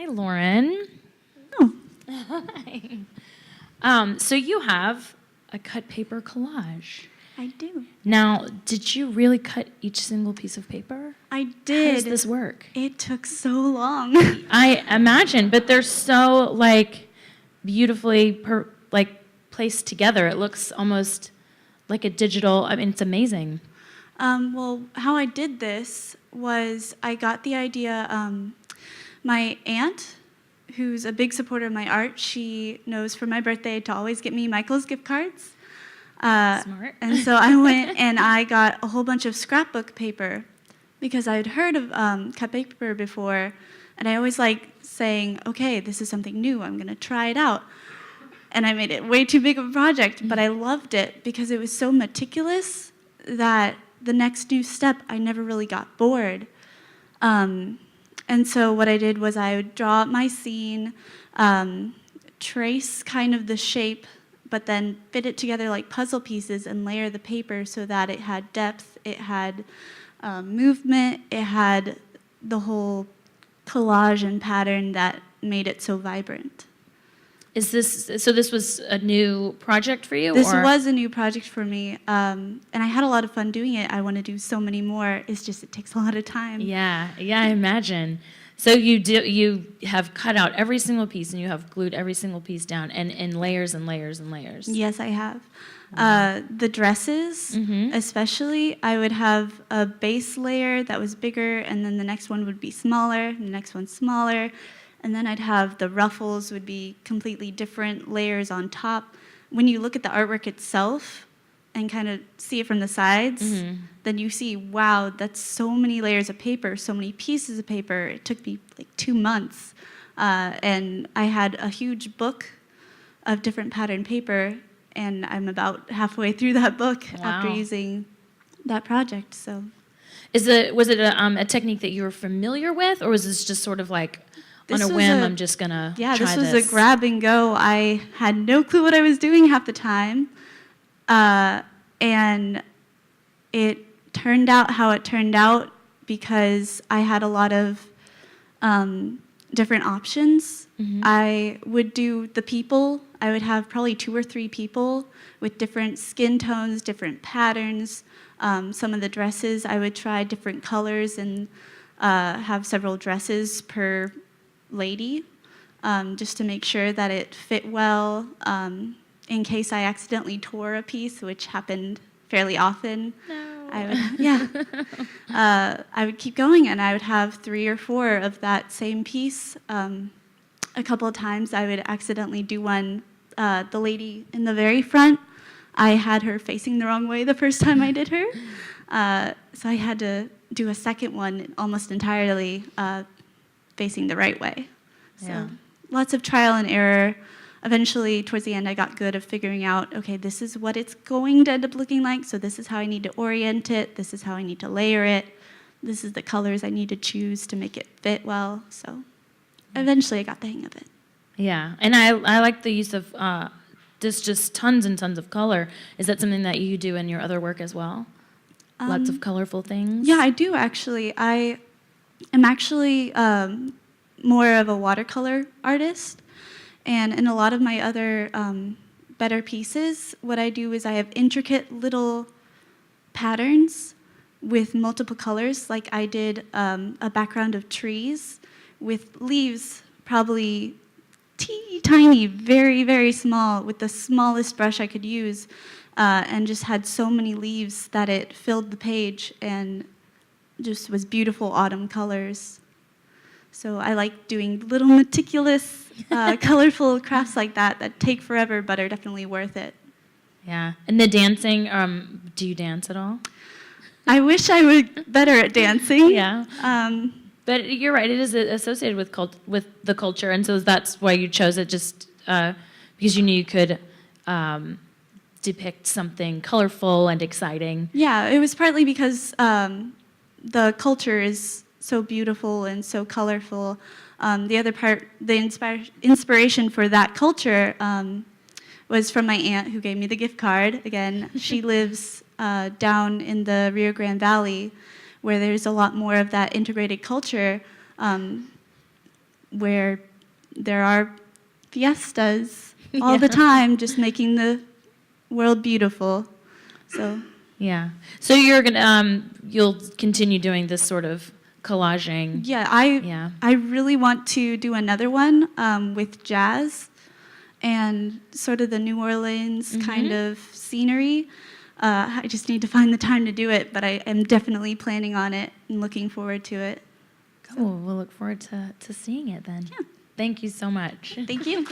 Hi, Lauren. Oh. Hi. So you have a cut paper collage. I do. Now, did you really cut each single piece of paper? I did. How does this work? It took so long. I imagine, but they're so like beautifully placed together. It looks almost like a digital. I mean, it's amazing. Well, how I did this was I got the idea. My aunt, who's a big supporter of my art, she knows for my birthday to always get me Michael's gift cards. Smart. And so I went and I got a whole bunch of scrapbook paper because I had heard of cut paper before, and I always like saying, okay, this is something new, I'm going to try it out. And I made it way too big of a project, but I loved it because it was so meticulous that the next new step, I never really got bored. And so what I did was I would draw up my scene, trace kind of the shape, but then fit it together like puzzle pieces and layer the paper so that it had depth, it had movement, it had the whole collage and pattern that made it so vibrant. So this was a new project for you? This was a new project for me, and I had a lot of fun doing it. I want to do so many more. It's just it takes a lot of time. Yeah, I imagine. So you have cut out every single piece and you have glued every single piece down and in layers and layers and layers. Yes, I have. The dresses, especially, I would have a base layer that was bigger, and then the next one would be smaller, and the next one smaller. And then I'd have the ruffles would be completely different layers on top. When you look at the artwork itself and kind of see it from the sides, then you see, wow, that's so many layers of paper, so many pieces of paper. It took me like 2 months. And I had a huge book of different pattern paper, and I'm about halfway through that book after using that project. So, was it a technique that you were familiar with, or was this just sort of like, on a whim, I'm just going to try this? Yeah, this was a grab and go. I had no clue what I was doing half the time. And it turned out how it turned out because I had a lot of different options. I would do the people. I would have probably 2 or 3 people with different skin tones, different patterns. Some of the dresses, I would try different colors and have several dresses per lady, just to make sure that it fit well, in case I accidentally tore a piece, which happened fairly often. No. I would keep going, and I would have 3 or 4 of that same piece. A couple of times I would accidentally do one, the lady in the very front, I had her facing the wrong way the first time I did her, so I had to do a second one almost entirely facing the right way. So lots of trial and error. Eventually, towards the end, I got good at figuring out, okay, this is what it's going to end up looking like, so this is how I need to orient it, this is how I need to layer it, this is the colors I need to choose to make it fit well. So eventually I got the hang of it. Yeah, and I like the use of just tons and tons of color. Is that something that you do in your other work as well? Lots of colorful things? Yeah, I do actually. I am actually more of a watercolor artist, and in a lot of my other better pieces, what I do is I have intricate little patterns with multiple colors, like I did a background of trees with leaves, probably teeny tiny, very, very small, with the smallest brush I could use, and just had so many leaves that it filled the page and just was beautiful autumn colors. So I like doing little meticulous, colorful crafts like that take forever but are definitely worth it. Yeah. And the dancing, do you dance at all? I wish I were better at dancing. Yeah. But you're right, it is associated with the culture, and so that's why you chose it, just because you knew you could depict something colorful and exciting. Yeah, it was partly because the culture is so beautiful and so colorful. The other part, the inspiration for that culture was from my aunt who gave me the gift card. Again, she lives down in the Rio Grande Valley, where there's a lot more of that integrated culture. where there are fiestas all the time, just making the world beautiful. So Yeah. So you're gonna you'll continue doing this sort of collaging. yeah, Yeah. I really want to do another one with jazz and sort of the New Orleans kind of scenery. I just need to find the time to do it, but I am definitely planning on it and looking forward to it. Cool. We'll look forward to seeing it then. Yeah. Thank you so much. Thank you.